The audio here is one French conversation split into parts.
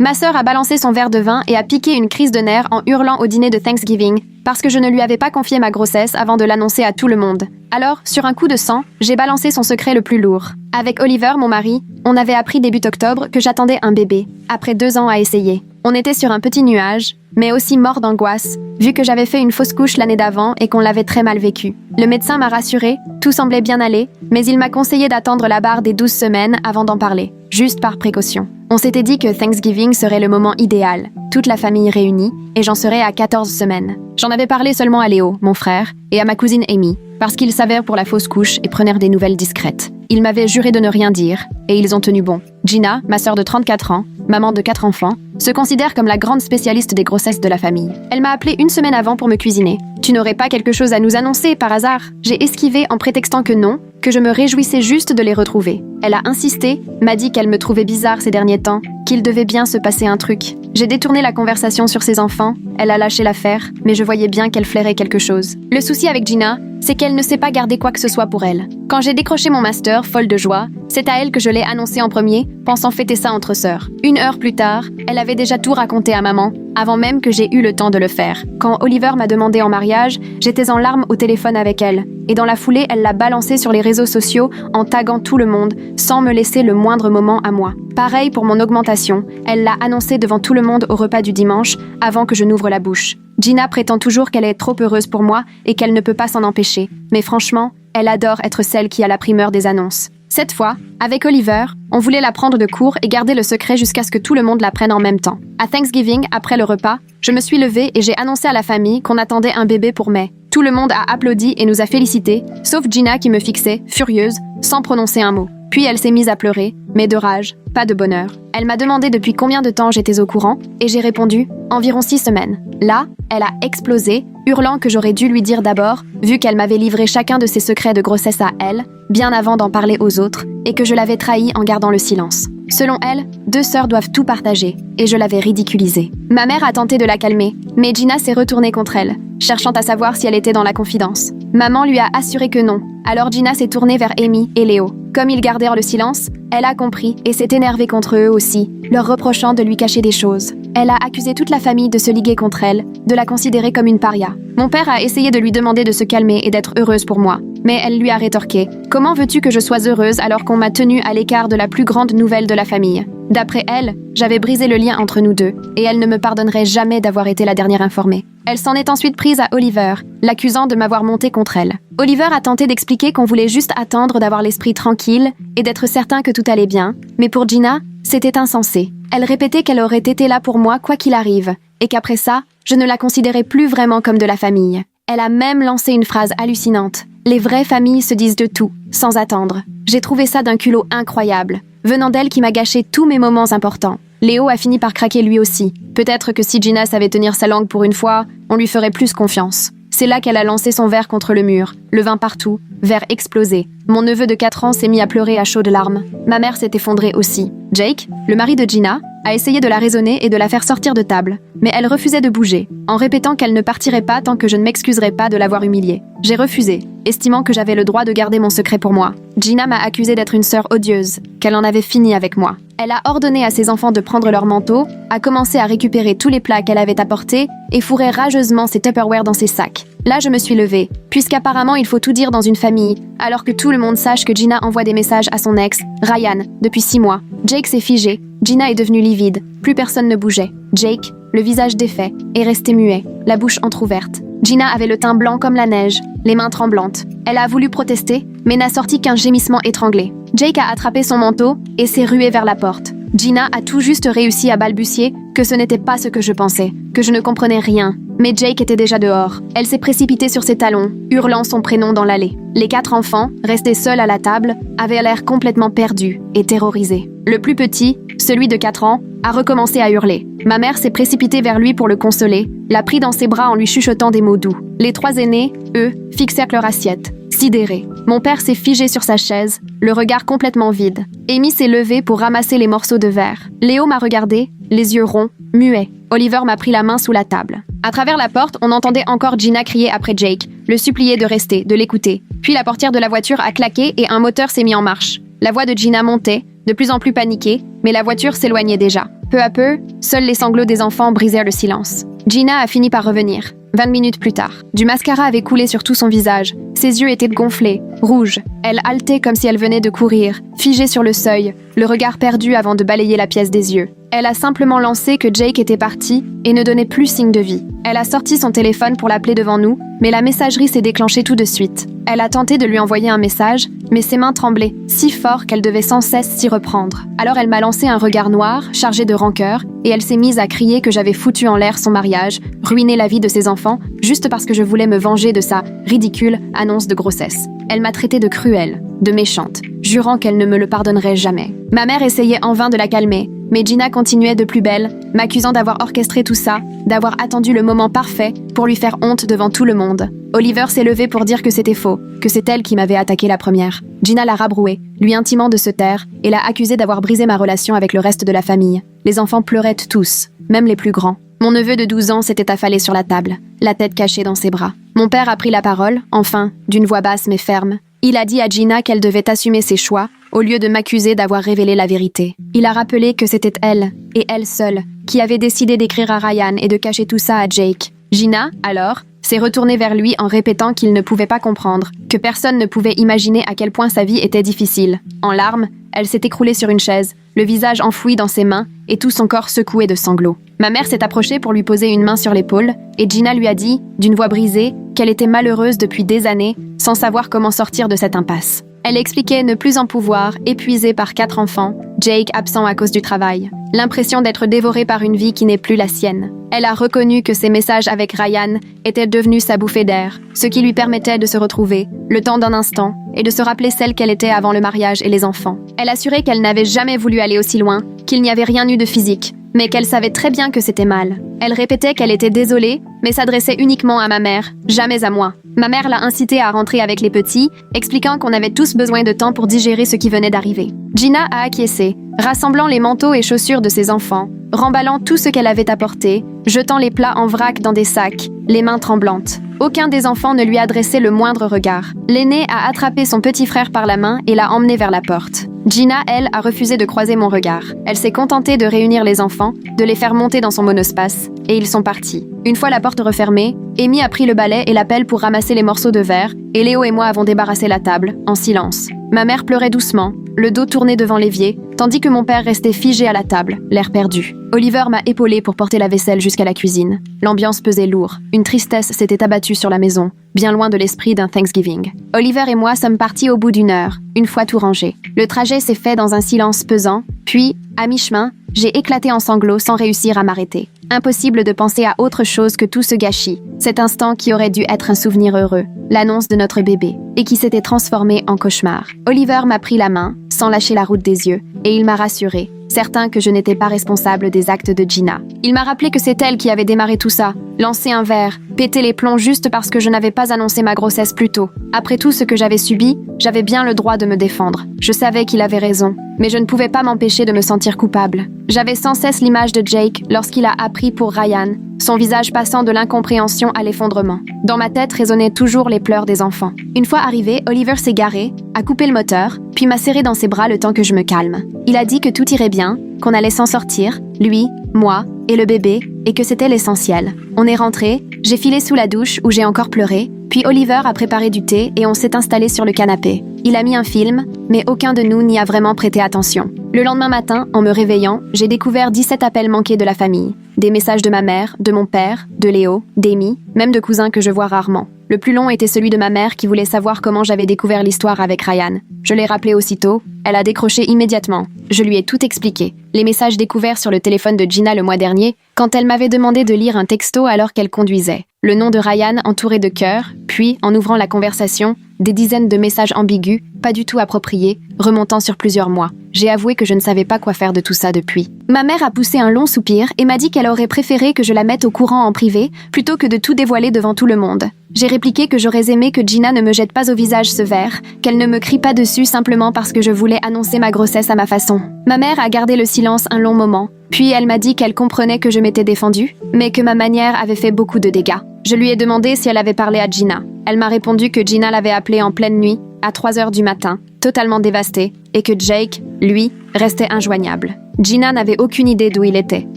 Ma sœur a balancé son verre de vin et a piqué une crise de nerfs en hurlant au dîner de Thanksgiving parce que je ne lui avais pas confié ma grossesse avant de l'annoncer à tout le monde. Alors, sur un coup de sang, j'ai balancé son secret le plus lourd. Avec Oliver, mon mari, on avait appris début octobre que j'attendais un bébé, après 2 ans à essayer. On était sur un petit nuage, mais aussi mort d'angoisse, vu que j'avais fait une fausse couche l'année d'avant et qu'on l'avait très mal vécu. Le médecin m'a rassurée, tout semblait bien aller, mais il m'a conseillé d'attendre la barre des 12 semaines avant d'en parler, juste par précaution. On s'était dit que Thanksgiving serait le moment idéal, toute la famille réunie, et j'en serais à 14 semaines. J'en avais parlé seulement à Léo, mon frère, et à ma cousine Amy, parce qu'ils savaient pour la fausse couche et prenaient des nouvelles discrètes. Ils m'avaient juré de ne rien dire, et ils ont tenu bon. Gina, ma sœur de 34 ans, maman de 4 enfants, se considère comme la grande spécialiste des grossesses de la famille. Elle m'a appelé 1 semaine avant pour me cuisiner. « Tu n'aurais pas quelque chose à nous annoncer, par hasard ?» J'ai esquivé en prétextant que non, que je me réjouissais juste de les retrouver. Elle a insisté, m'a dit qu'elle me trouvait bizarre ces derniers temps, qu'il devait bien se passer un truc. J'ai détourné la conversation sur ses enfants, elle a lâché l'affaire, mais je voyais bien qu'elle flairait quelque chose. Le souci avec Gina, c'est qu'elle ne sait pas garder quoi que ce soit pour elle. Quand j'ai décroché mon master, folle de joie, c'est à elle que je l'ai annoncé en premier, pensant fêter ça entre sœurs. 1 heure plus tard, elle avait déjà tout raconté à maman, avant même que j'ai eu le temps de le faire. Quand Oliver m'a demandé en mariage, j'étais en larmes au téléphone avec elle. Et dans la foulée, elle l'a balancé sur les réseaux sociaux en taguant tout le monde, sans me laisser le moindre moment à moi. Pareil pour mon augmentation, elle l'a annoncé devant tout le monde au repas du dimanche, avant que je n'ouvre la bouche. Gina prétend toujours qu'elle est trop heureuse pour moi et qu'elle ne peut pas s'en empêcher. Mais franchement, elle adore être celle qui a la primeur des annonces. Cette fois, avec Oliver, on voulait la prendre de court et garder le secret jusqu'à ce que tout le monde la prenne en même temps. À Thanksgiving, après le repas, je me suis levée et j'ai annoncé à la famille qu'on attendait un bébé pour mai. Tout le monde a applaudi et nous a félicités, sauf Gina qui me fixait, furieuse, sans prononcer un mot. Puis elle s'est mise à pleurer, mais de rage, pas de bonheur. Elle m'a demandé depuis combien de temps j'étais au courant, et j'ai répondu « environ 6 semaines ». Là, elle a explosé, hurlant que j'aurais dû lui dire d'abord, vu qu'elle m'avait livré chacun de ses secrets de grossesse à elle, bien avant d'en parler aux autres, et que je l'avais trahi en gardant le silence. Selon elle, 2 sœurs doivent tout partager, et je l'avais ridiculisée. Ma mère a tenté de la calmer, mais Gina s'est retournée contre elle, cherchant à savoir si elle était dans la confidence. Maman lui a assuré que non, alors Gina s'est tournée vers Amy et Léo. Comme ils gardèrent le silence, elle a compris et s'est énervée contre eux aussi, leur reprochant de lui cacher des choses. Elle a accusé toute la famille de se liguer contre elle, de la considérer comme une paria. Mon père a essayé de lui demander de se calmer et d'être heureuse pour moi, mais elle lui a rétorqué « Comment veux-tu que je sois heureuse alors qu'on m'a tenue à l'écart de la plus grande nouvelle de la famille ?» D'après elle, j'avais brisé le lien entre nous deux, et elle ne me pardonnerait jamais d'avoir été la dernière informée. Elle s'en est ensuite prise à Oliver, l'accusant de m'avoir monté contre elle. Oliver a tenté d'expliquer qu'on voulait juste attendre d'avoir l'esprit tranquille et d'être certain que tout allait bien, mais pour Gina, c'était insensé. Elle répétait qu'elle aurait été là pour moi quoi qu'il arrive, et qu'après ça, je ne la considérais plus vraiment comme de la famille. Elle a même lancé une phrase hallucinante. Les vraies familles se disent de tout, sans attendre. J'ai trouvé ça d'un culot incroyable, venant d'elle qui m'a gâché tous mes moments importants. Léo a fini par craquer lui aussi. Peut-être que si Gina savait tenir sa langue pour une fois, on lui ferait plus confiance. C'est là qu'elle a lancé son verre contre le mur, le vin partout, verre explosé. Mon neveu de 4 ans s'est mis à pleurer à chaudes larmes. Ma mère s'est effondrée aussi. Jake, le mari de Gina, a essayé de la raisonner et de la faire sortir de table, mais elle refusait de bouger, en répétant qu'elle ne partirait pas tant que je ne m'excuserais pas de l'avoir humiliée. J'ai refusé, estimant que j'avais le droit de garder mon secret pour moi. Gina m'a accusée d'être une sœur odieuse, qu'elle en avait fini avec moi. Elle a ordonné à ses enfants de prendre leur manteau, a commencé à récupérer tous les plats qu'elle avait apportés et fourrait rageusement ses Tupperware dans ses sacs. Là, je me suis levée, puisqu'apparemment il faut tout dire dans une famille, alors que tout le monde sache que Gina envoie des messages à son ex, Ryan, depuis 6 mois. Jake s'est figé, Gina est devenue livide, plus personne ne bougeait. Jake, le visage défait, est resté muet, la bouche entr'ouverte. Gina avait le teint blanc comme la neige, les mains tremblantes. Elle a voulu protester, mais n'a sorti qu'un gémissement étranglé. Jake a attrapé son manteau et s'est rué vers la porte. Gina a tout juste réussi à balbutier que ce n'était pas ce que je pensais, que je ne comprenais rien. Mais Jake était déjà dehors. Elle s'est précipitée sur ses talons, hurlant son prénom dans l'allée. Les 4 enfants, restés seuls à la table, avaient l'air complètement perdus et terrorisés. Le plus petit, celui de 4 ans, a recommencé à hurler. Ma mère s'est précipitée vers lui pour le consoler, l'a pris dans ses bras en lui chuchotant des mots doux. Les 3 aînés, eux, fixèrent leur assiette, sidérés. Mon père s'est figé sur sa chaise, le regard complètement vide. Amy s'est levée pour ramasser les morceaux de verre. Léo m'a regardé, les yeux ronds, muet. Oliver m'a pris la main sous la table. À travers la porte, on entendait encore Gina crier après Jake, le supplier de rester, de l'écouter. Puis la portière de la voiture a claqué et un moteur s'est mis en marche. La voix de Gina montait, de plus en plus paniquée, mais la voiture s'éloignait déjà. Peu à peu, seuls les sanglots des enfants brisèrent le silence. Gina a fini par revenir, 20 minutes plus tard. Du mascara avait coulé sur tout son visage. Ses yeux étaient gonflés, rouges. Elle haletait comme si elle venait de courir, figée sur le seuil, le regard perdu avant de balayer la pièce des yeux. Elle a simplement lancé que Jake était parti et ne donnait plus signe de vie. Elle a sorti son téléphone pour l'appeler devant nous, mais la messagerie s'est déclenchée tout de suite. Elle a tenté de lui envoyer un message, mais ses mains tremblaient si fort qu'elle devait sans cesse s'y reprendre. Alors elle m'a lancé un regard noir, chargé de rancœur, et elle s'est mise à crier que j'avais foutu en l'air son mariage, ruiné la vie de ses enfants, juste parce que je voulais me venger de sa ridicule annonce de grossesse. Elle m'a traitée de cruelle, de méchante, jurant qu'elle ne me le pardonnerait jamais. Ma mère essayait en vain de la calmer, mais Gina continuait de plus belle, m'accusant d'avoir orchestré tout ça, d'avoir attendu le moment parfait pour lui faire honte devant tout le monde. Oliver s'est levé pour dire que c'était faux, que c'est elle qui m'avait attaqué la première. Gina l'a rabroué, lui intimant de se taire, et l'a accusé d'avoir brisé ma relation avec le reste de la famille. Les enfants pleuraient tous, même les plus grands. Mon neveu de 12 ans s'était affalé sur la table, la tête cachée dans ses bras. Mon père a pris la parole, enfin, d'une voix basse mais ferme. Il a dit à Gina qu'elle devait assumer ses choix, au lieu de m'accuser d'avoir révélé la vérité. Il a rappelé que c'était elle, et elle seule, qui avait décidé d'écrire à Ryan et de cacher tout ça à Jake. Gina, alors, s'est retournée vers lui en répétant qu'il ne pouvait pas comprendre, que personne ne pouvait imaginer à quel point sa vie était difficile. En larmes, elle s'est écroulée sur une chaise, le visage enfoui dans ses mains et tout son corps secoué de sanglots. Ma mère s'est approchée pour lui poser une main sur l'épaule, et Gina lui a dit, d'une voix brisée, qu'elle était malheureuse depuis des années, sans savoir comment sortir de cette impasse. Elle expliquait ne plus en pouvoir, épuisée par 4 enfants, Jake absent à cause du travail. L'impression d'être dévorée par une vie qui n'est plus la sienne. Elle a reconnu que ses messages avec Ryan étaient devenus sa bouffée d'air, ce qui lui permettait de se retrouver, le temps d'un instant, et de se rappeler celle qu'elle était avant le mariage et les enfants. Elle assurait qu'elle n'avait jamais voulu aller aussi loin, qu'il n'y avait rien eu de physique, mais qu'elle savait très bien que c'était mal. Elle répétait qu'elle était désolée, mais s'adressait uniquement à ma mère, jamais à moi. Ma mère l'a incitée à rentrer avec les petits, expliquant qu'on avait tous besoin de temps pour digérer ce qui venait d'arriver. Gina a acquiescé, rassemblant les manteaux et chaussures de ses enfants, remballant tout ce qu'elle avait apporté, jetant les plats en vrac dans des sacs, les mains tremblantes. Aucun des enfants ne lui adressait le moindre regard. L'aîné a attrapé son petit frère par la main et l'a emmené vers la porte. Gina, elle, a refusé de croiser mon regard. Elle s'est contentée de réunir les enfants, de les faire monter dans son monospace, et ils sont partis. Une fois la porte refermée, Amy a pris le balai et la pelle pour ramasser les morceaux de verre, et Léo et moi avons débarrassé la table, en silence. Ma mère pleurait doucement, le dos tourné devant l'évier, tandis que mon père restait figé à la table, l'air perdu. Oliver m'a épaulé pour porter la vaisselle jusqu'à la cuisine. L'ambiance pesait lourd. Une tristesse s'était abattue sur la maison, bien loin de l'esprit d'un Thanksgiving. Oliver et moi sommes partis au bout d'une heure, une fois tout rangé. Le trajet s'est fait dans un silence pesant, puis, à mi-chemin, j'ai éclaté en sanglots sans réussir à m'arrêter. Impossible de penser à autre chose que tout ce gâchis, cet instant qui aurait dû être un souvenir heureux, l'annonce de notre bébé, et qui s'était transformé en cauchemar. Oliver m'a pris la main, sans lâcher la route des yeux, et il m'a rassuré, certain que je n'étais pas responsable des actes de Gina. Il m'a rappelé que c'est elle qui avait démarré tout ça, lancé un verre, pété les plombs juste parce que je n'avais pas annoncé ma grossesse plus tôt. Après tout ce que j'avais subi, j'avais bien le droit de me défendre. Je savais qu'il avait raison, mais je ne pouvais pas m'empêcher de me sentir coupable. J'avais sans cesse l'image de Jake lorsqu'il a appris pour Ryan, son visage passant de l'incompréhension à l'effondrement. Dans ma tête résonnaient toujours les pleurs des enfants. Une fois arrivé, Oliver s'est garé, a coupé le moteur, puis m'a serré dans ses bras le temps que je me calme. Il a dit que tout irait bien, qu'on allait s'en sortir, lui, moi et le bébé, et que c'était l'essentiel. On est rentré, j'ai filé sous la douche où j'ai encore pleuré, puis Oliver a préparé du thé et on s'est installé sur le canapé. Il a mis un film, mais aucun de nous n'y a vraiment prêté attention. Le lendemain matin, en me réveillant, j'ai découvert 17 appels manqués de la famille. Des messages de ma mère, de mon père, de Léo, d'Amy, même de cousins que je vois rarement. Le plus long était celui de ma mère qui voulait savoir comment j'avais découvert l'histoire avec Ryan. Je l'ai rappelé aussitôt, elle a décroché immédiatement. Je lui ai tout expliqué. Les messages découverts sur le téléphone de Gina le mois dernier, quand elle m'avait demandé de lire un texto alors qu'elle conduisait. Le nom de Ryan entouré de cœurs, puis, en ouvrant la conversation, des dizaines de messages ambigus, pas du tout appropriés, remontant sur plusieurs mois. J'ai avoué que je ne savais pas quoi faire de tout ça depuis. Ma mère a poussé un long soupir et m'a dit qu'elle aurait préféré que je la mette au courant en privé, plutôt que de tout dévoiler devant tout le monde. J'ai répliqué que j'aurais aimé que Gina ne me jette pas au visage ce verre, qu'elle ne me crie pas dessus simplement parce que je voulais annoncer ma grossesse à ma façon. Ma mère a gardé le silence un long moment, puis elle m'a dit qu'elle comprenait que je m'étais défendue, mais que ma manière avait fait beaucoup de dégâts. Je lui ai demandé si elle avait parlé à Gina. Elle m'a répondu que Gina l'avait appelée en pleine nuit, à 3 heures du matin, totalement dévastée, et que Jake, lui, restait injoignable. Gina n'avait aucune idée d'où il était.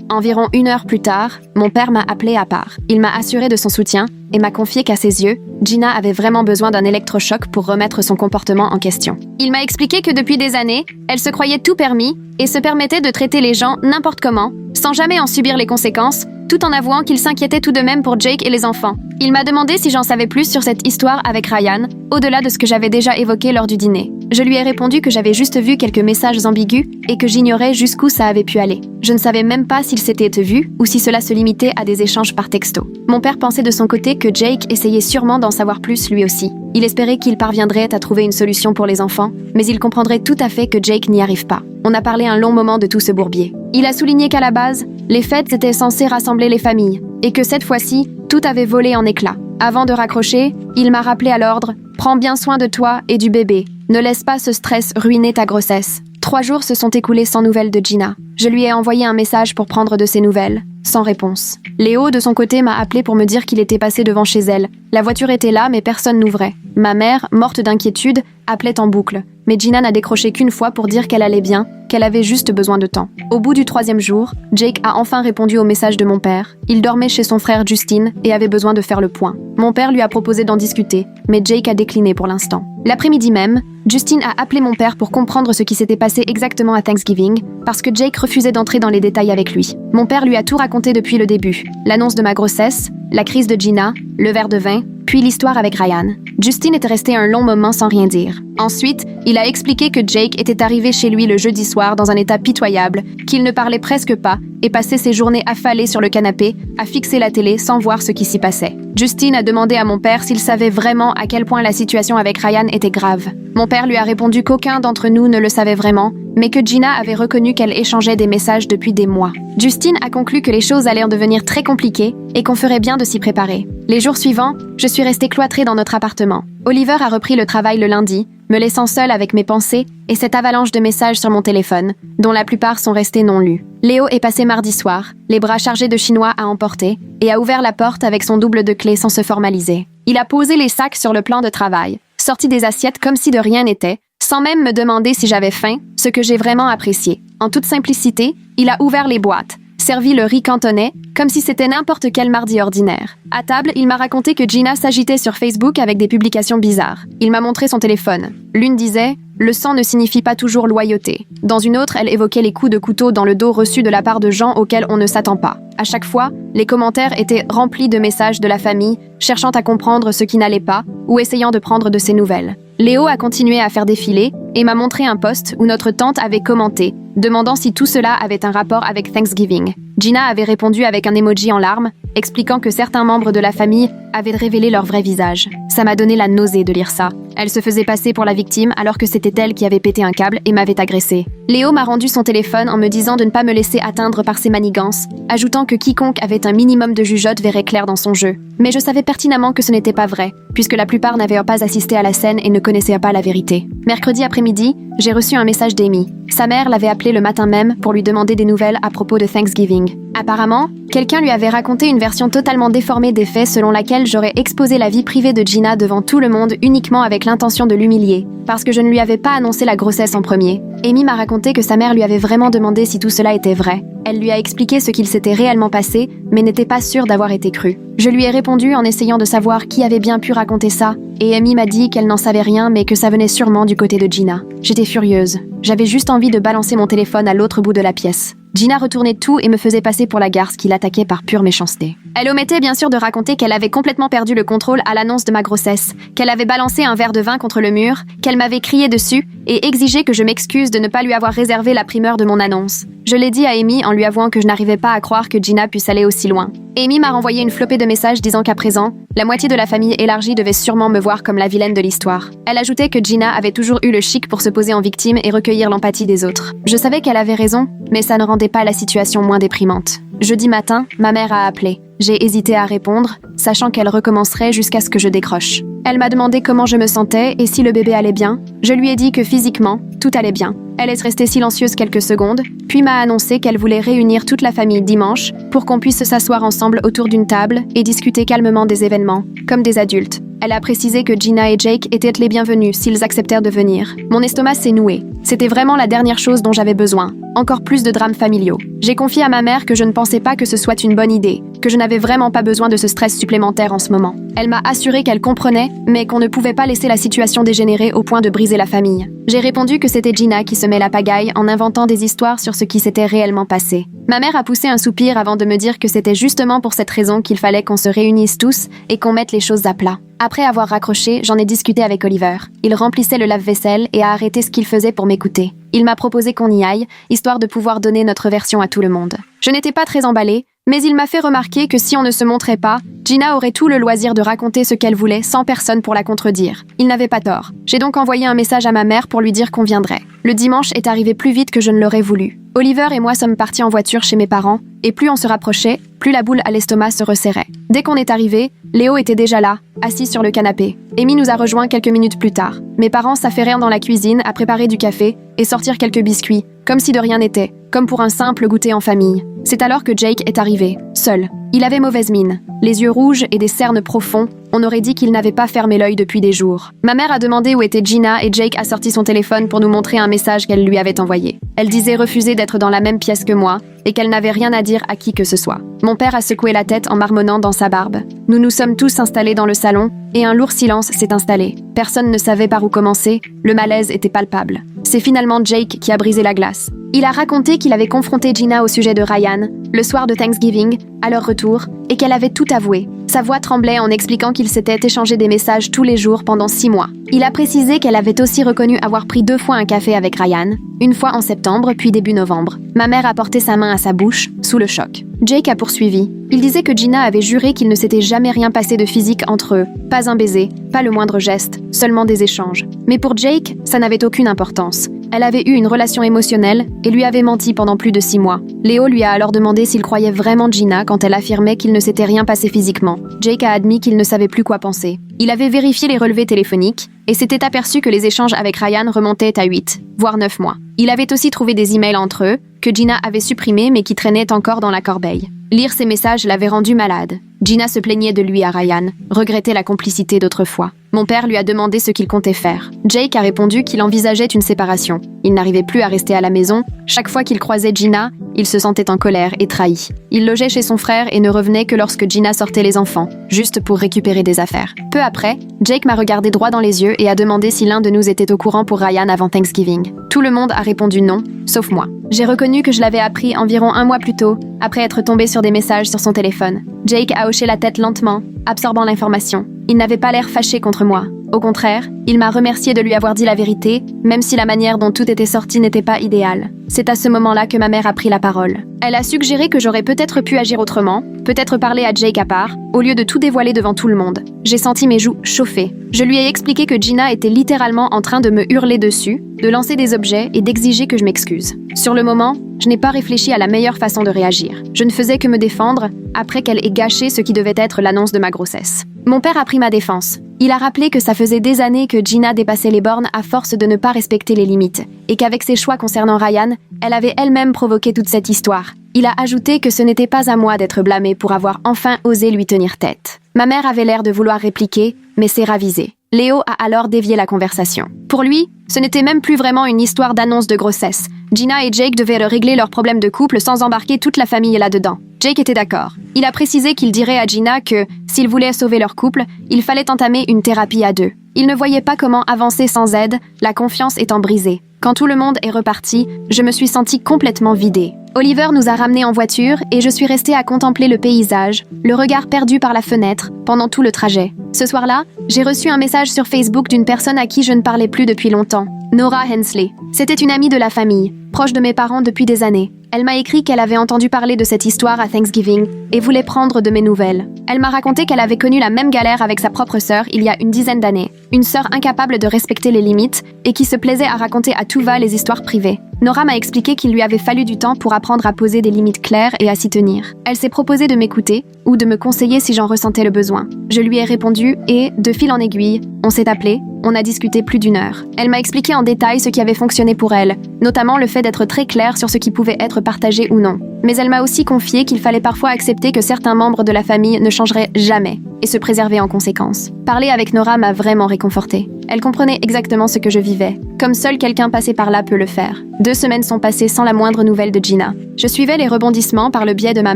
Environ 1 heure plus tard, mon père m'a appelé à part. Il m'a assuré de son soutien et m'a confié qu'à ses yeux, Gina avait vraiment besoin d'un électrochoc pour remettre son comportement en question. Il m'a expliqué que depuis des années, elle se croyait tout permis et se permettait de traiter les gens n'importe comment, sans jamais en subir les conséquences, tout en avouant qu'il s'inquiétait tout de même pour Jake et les enfants. Il m'a demandé si j'en savais plus sur cette histoire avec Ryan, au-delà de ce que j'avais déjà évoqué lors du dîner. Je lui ai répondu que j'avais juste vu quelques messages ambigus et que j'ignorais jusqu'où ça avait pu aller. Je ne savais même pas s'ils s'étaient vus ou si cela se limitait à des échanges par texto. Mon père pensait de son côté que Jake essayait sûrement d'en savoir plus lui aussi. Il espérait qu'il parviendrait à trouver une solution pour les enfants, mais il comprendrait tout à fait que Jake n'y arrive pas. On a parlé un long moment de tout ce bourbier. Il a souligné qu'à la base, les fêtes étaient censées rassembler les familles, et que cette fois-ci, tout avait volé en éclats. Avant de raccrocher, il m'a rappelé à l'ordre « Prends bien soin de toi et du bébé. Ne laisse pas ce stress ruiner ta grossesse. » 3 jours se sont écoulés sans nouvelles de Gina. Je lui ai envoyé un message pour prendre de ses nouvelles, sans réponse. Léo, de son côté, m'a appelé pour me dire qu'il était passé devant chez elle. La voiture était là, mais personne n'ouvrait. Ma mère, morte d'inquiétude, appelait en boucle. Mais Gina n'a décroché qu'une fois pour dire qu'elle allait bien, qu'elle avait juste besoin de temps. Au bout du 3e jour, Jake a enfin répondu au message de mon père. Il dormait chez son frère Justin et avait besoin de faire le point. Mon père lui a proposé d'en discuter, mais Jake a décliné pour l'instant. L'après-midi même, Justin a appelé mon père pour comprendre ce qui s'était passé exactement à Thanksgiving, parce que Jake refusait d'entrer dans les détails avec lui. Mon père lui a tout raconté depuis le début. L'annonce de ma grossesse, la crise de Gina, le verre de vin, puis l'histoire avec Ryan. Justin était resté un long moment sans rien dire. Ensuite, il a expliqué que Jake était arrivé chez lui le jeudi soir dans un état pitoyable, qu'il ne parlait presque pas et passait ses journées affalées sur le canapé, à fixer la télé sans voir ce qui s'y passait. Justin a demandé à mon père s'il savait vraiment à quel point la situation avec Ryan était grave. Mon père lui a répondu qu'aucun d'entre nous ne le savait vraiment, mais que Gina avait reconnu qu'elle échangeait des messages depuis des mois. Justin a conclu que les choses allaient en devenir très compliquées et qu'on ferait bien de s'y préparer. Les jours suivants, je suis restée cloîtrée dans notre appartement. Oliver a repris le travail le lundi, me laissant seule avec mes pensées et cette avalanche de messages sur mon téléphone, dont la plupart sont restés non lus. Léo est passé mardi soir, les bras chargés de chinois à emporter, et a ouvert la porte avec son double de clés sans se formaliser. Il a posé les sacs sur le plan de travail, sorti des assiettes comme si de rien n'était, sans même me demander si j'avais faim, ce que j'ai vraiment apprécié. En toute simplicité, il a ouvert les boîtes, servi le riz cantonais, comme si c'était n'importe quel mardi ordinaire. À table, il m'a raconté que Gina s'agitait sur Facebook avec des publications bizarres. Il m'a montré son téléphone. L'une disait « Le sang ne signifie pas toujours loyauté ». Dans une autre, elle évoquait les coups de couteau dans le dos reçus de la part de gens auxquels on ne s'attend pas. À chaque fois, les commentaires étaient remplis de messages de la famille, cherchant à comprendre ce qui n'allait pas ou essayant de prendre de ses nouvelles. Léo a continué à faire défiler et m'a montré un post où notre tante avait commenté, demandant si tout cela avait un rapport avec Thanksgiving. Gina avait répondu avec un emoji en larmes, expliquant que certains membres de la famille avaient révélé leur vrai visage. Ça m'a donné la nausée de lire ça. Elle se faisait passer pour la victime alors que c'était elle qui avait pété un câble et m'avait agressée. Léo m'a rendu son téléphone en me disant de ne pas me laisser atteindre par ses manigances, ajoutant que quiconque avait un minimum de jugeote verrait clair dans son jeu. Mais je savais pertinemment que ce n'était pas vrai, puisque la plupart n'avaient pas assisté à la scène et ne connaissaient pas la vérité. Mercredi après-midi, j'ai reçu un message d'Amy. Sa mère l'avait appelée le matin même pour lui demander des nouvelles à propos de Thanksgiving. Apparemment, quelqu'un lui avait raconté une version totalement déformée des faits selon laquelle j'aurais exposé la vie privée de Gina devant tout le monde uniquement avec l'intention de l'humilier, parce que je ne lui avais pas annoncé la grossesse en premier. Amy m'a raconté que sa mère lui avait vraiment demandé si tout cela était vrai. Elle lui a expliqué ce qu'il s'était réellement passé, mais n'était pas sûre d'avoir été crue. Je lui ai répondu en essayant de savoir qui avait bien pu raconter ça, et Amy m'a dit qu'elle n'en savait rien mais que ça venait sûrement du côté de Gina. J'étais furieuse. J'avais juste envie de balancer mon téléphone à l'autre bout de la pièce. Gina retournait tout et me faisait passer pour la garce qui l'attaquait par pure méchanceté. Elle omettait bien sûr de raconter qu'elle avait complètement perdu le contrôle à l'annonce de ma grossesse, qu'elle avait balancé un verre de vin contre le mur, qu'elle m'avait crié dessus et exigé que je m'excuse de ne pas lui avoir réservé la primeur de mon annonce. Je l'ai dit à Amy en lui avouant que je n'arrivais pas à croire que Gina puisse aller aussi loin. Amy m'a renvoyé une flopée de messages disant qu'à présent, la moitié de la famille élargie devait sûrement me voir comme la vilaine de l'histoire. Elle ajoutait que Gina avait toujours eu le chic pour se poser en victime et recueillir l'empathie des autres. Je savais qu'elle avait raison, mais ça ne rendait pas la situation moins déprimante. Jeudi matin, ma mère a appelé. J'ai hésité à répondre, sachant qu'elle recommencerait jusqu'à ce que je décroche. Elle m'a demandé comment je me sentais et si le bébé allait bien. Je lui ai dit que physiquement, tout allait bien. Elle est restée silencieuse quelques secondes, puis m'a annoncé qu'elle voulait réunir toute la famille dimanche pour qu'on puisse s'asseoir ensemble autour d'une table et discuter calmement des événements, comme des adultes. Elle a précisé que Gina et Jake étaient les bienvenus s'ils acceptèrent de venir. Mon estomac s'est noué. C'était vraiment la dernière chose dont j'avais besoin. Encore plus de drames familiaux. J'ai confié à ma mère que je ne pensais pas que ce soit une bonne idée, que je n'avais vraiment pas besoin de ce stress supplémentaire en ce moment. Elle m'a assuré qu'elle comprenait, mais qu'on ne pouvait pas laisser la situation dégénérer au point de briser la famille. J'ai répondu que c'était Gina qui semait la pagaille en inventant des histoires sur ce qui s'était réellement passé. Ma mère a poussé un soupir avant de me dire que c'était justement pour cette raison qu'il fallait qu'on se réunisse tous et qu'on mette les choses à plat. Après avoir raccroché, j'en ai discuté avec Oliver. Il remplissait le lave-vaisselle et a arrêté ce qu'il faisait pour m'écouter. Il m'a proposé qu'on y aille, histoire de pouvoir donner notre version à tout le monde. Je n'étais pas très emballée, mais il m'a fait remarquer que si on ne se montrait pas, Gina aurait tout le loisir de raconter ce qu'elle voulait sans personne pour la contredire. Il n'avait pas tort. J'ai donc envoyé un message à ma mère pour lui dire qu'on viendrait. Le dimanche est arrivé plus vite que je ne l'aurais voulu. Oliver et moi sommes partis en voiture chez mes parents, et plus on se rapprochait, plus la boule à l'estomac se resserrait. Dès qu'on est arrivé, Léo était déjà là, assis sur le canapé. Amy nous a rejoints quelques minutes plus tard. Mes parents s'affairèrent dans la cuisine à préparer du café et sortir quelques biscuits, comme si de rien n'était, comme pour un simple goûter en famille. C'est alors que Jake est arrivé, seul. Il avait mauvaise mine, les yeux rouges et des cernes profonds. On aurait dit qu'il n'avait pas fermé l'œil depuis des jours. Ma mère a demandé où était Gina et Jake a sorti son téléphone pour nous montrer un message qu'elle lui avait envoyé. Elle disait refuser d'être dans la même pièce que moi et qu'elle n'avait rien à dire à qui que ce soit. Mon père a secoué la tête en marmonnant dans sa barbe. Nous nous sommes tous installés dans le salon et un lourd silence s'est installé. Personne ne savait par où commencer, le malaise était palpable. C'est finalement Jake qui a brisé la glace. Il a raconté qu'il avait confronté Gina au sujet de Ryan, le soir de Thanksgiving, à leur retour, et qu'elle avait tout avoué. Sa voix tremblait en expliquant qu'ils s'étaient échangé des messages tous les jours pendant 6 mois. Il a précisé qu'elle avait aussi reconnu avoir pris 2 fois un café avec Ryan, une fois en septembre puis début novembre. Ma mère a porté sa main à sa bouche, sous le choc. Jake a poursuivi. Il disait que Gina avait juré qu'il ne s'était jamais rien passé de physique entre eux. Pas un baiser, pas le moindre geste, seulement des échanges. Mais pour Jake, ça n'avait aucune importance. Elle avait eu une relation émotionnelle et lui avait menti pendant plus de 6 mois. Léo lui a alors demandé s'il croyait vraiment Gina quand elle affirmait qu'il ne s'était rien passé physiquement. Jake a admis qu'il ne savait plus quoi penser. Il avait vérifié les relevés téléphoniques et s'était aperçu que les échanges avec Ryan remontaient à 8, voire 9 mois. Il avait aussi trouvé des emails entre eux, que Gina avait supprimés mais qui traînaient encore dans la corbeille. Lire ces messages l'avait rendu malade. Gina se plaignait de lui à Ryan, regrettait la complicité d'autrefois. Mon père lui a demandé ce qu'il comptait faire. Jake a répondu qu'il envisageait une séparation. Il n'arrivait plus à rester à la maison. Chaque fois qu'il croisait Gina, il se sentait en colère et trahi. Il logeait chez son frère et ne revenait que lorsque Gina sortait les enfants, juste pour récupérer des affaires. Peu après, Jake m'a regardé droit dans les yeux et a demandé si l'un de nous était au courant pour Ryan avant Thanksgiving. Tout le monde a répondu non, sauf moi. J'ai reconnu que je l'avais appris environ 1 mois plus tôt, après être tombé sur des messages sur son téléphone. Jake a hoché la tête lentement, absorbant l'information. Il n'avait pas l'air fâché contre moi. Au contraire, il m'a remercié de lui avoir dit la vérité, même si la manière dont tout était sorti n'était pas idéale. C'est à ce moment-là que ma mère a pris la parole. Elle a suggéré que j'aurais peut-être pu agir autrement, peut-être parler à Jake à part, au lieu de tout dévoiler devant tout le monde. J'ai senti mes joues chauffer. Je lui ai expliqué que Gina était littéralement en train de me hurler dessus, de lancer des objets et d'exiger que je m'excuse. Sur le moment, je n'ai pas réfléchi à la meilleure façon de réagir. Je ne faisais que me défendre, après qu'elle ait gâché ce qui devait être l'annonce de ma grossesse. Mon père a pris ma défense. Il a rappelé que ça faisait des années que Gina dépassait les bornes à force de ne pas respecter les limites, et qu'avec ses choix concernant Ryan, elle avait elle-même provoqué toute cette histoire. Il a ajouté que ce n'était pas à moi d'être blâmée pour avoir enfin osé lui tenir tête. Ma mère avait l'air de vouloir répliquer, mais s'est ravisée. Léo a alors dévié la conversation. Pour lui, ce n'était même plus vraiment une histoire d'annonce de grossesse. Gina et Jake devaient régler leurs problèmes de couple sans embarquer toute la famille là-dedans. Jake était d'accord. Il a précisé qu'il dirait à Gina que, s'il voulait sauver leur couple, il fallait entamer une thérapie à 2. Il ne voyait pas comment avancer sans aide, la confiance étant brisée. Quand tout le monde est reparti, je me suis sentie complètement vidée. Oliver nous a ramenés en voiture et je suis restée à contempler le paysage, le regard perdu par la fenêtre, pendant tout le trajet. Ce soir-là, j'ai reçu un message sur Facebook d'une personne à qui je ne parlais plus depuis longtemps, Nora Hensley. C'était une amie de la famille, proche de mes parents depuis des années. Elle m'a écrit qu'elle avait entendu parler de cette histoire à Thanksgiving et voulait prendre de mes nouvelles. Elle m'a raconté qu'elle avait connu la même galère avec sa propre sœur il y a une dizaine d'années. Une sœur incapable de respecter les limites et qui se plaisait à raconter à tout va les histoires privées. Nora m'a expliqué qu'il lui avait fallu du temps pour apprendre à poser des limites claires et à s'y tenir. Elle s'est proposée de m'écouter ou de me conseiller si j'en ressentais le besoin. Je lui ai répondu et, de fil en aiguille, on s'est appelé, On a discuté plus d'1 heure. Elle m'a expliqué en détail ce qui avait fonctionné pour elle, notamment le fait d'être très claire sur ce qui pouvait être partagé ou non. Mais elle m'a aussi confié qu'il fallait parfois accepter que certains membres de la famille ne changeraient jamais et se préserver en conséquence. Parler avec Nora m'a vraiment réconfortée. Elle comprenait exactement ce que je vivais, comme seul quelqu'un passé par là peut le faire. 2 semaines sont passées sans la moindre nouvelle de Gina. Je suivais les rebondissements par le biais de ma